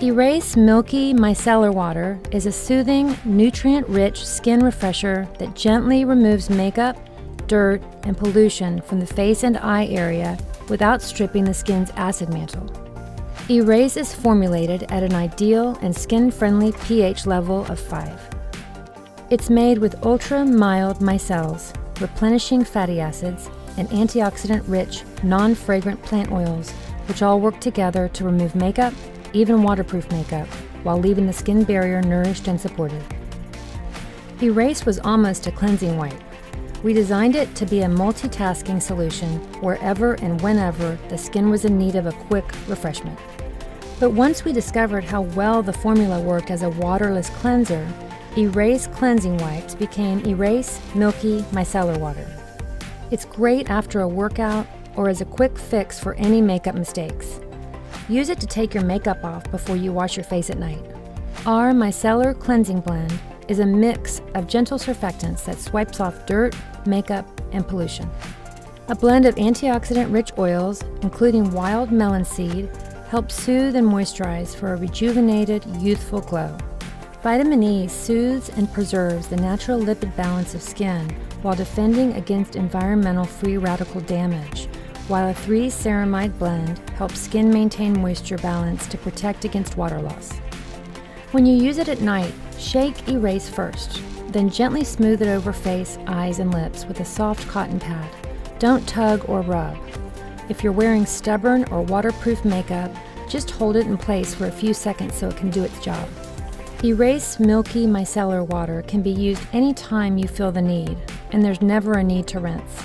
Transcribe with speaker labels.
Speaker 1: E-Rase Milki Micellar Water is a soothing, nutrient-rich skin refresher that gently removes makeup, dirt, and pollution from the face and eye area without stripping the skin's acid mantle. E-Rase is formulated at an ideal and skin-friendly pH level of 5. It's made with ultra-mild micelles, replenishing fatty acids, and antioxidant-rich, non-fragrant plant oils, which all work together to remove makeup, even waterproof makeup, while leaving the skin barrier nourished and supported. E-Rase was almost a cleansing wipe. We designed it to be a multitasking solution wherever and whenever the skin was in need of a quick refreshment. But once we discovered how well the formula worked as a waterless cleanser, E-Rase cleansing wipes became E-Rase Milki Micellar Water. It's great after a workout or as a quick fix for any makeup mistakes. Use it to take your makeup off before you wash your face at night. Our micellar cleansing blend is a mix of gentle surfactants that swipes off dirt, makeup, and pollution. A blend of antioxidant-rich oils, including wild melon seed, helps soothe and moisturize for a rejuvenated, youthful glow. Vitamin E soothes and preserves the natural lipid balance of skin while defending against environmental free radical damage, while a 3-ceramide blend helps skin maintain moisture balance to protect against water loss. When you use it at night, shake E-Rase first, then gently smooth it over face, eyes, and lips with a soft cotton pad. Don't tug or rub. If you're wearing stubborn or waterproof makeup, just hold it in place for a few seconds so it can do its job. E-Rase Milki Micellar Water can be used anytime you feel the need, and there's never a need to rinse.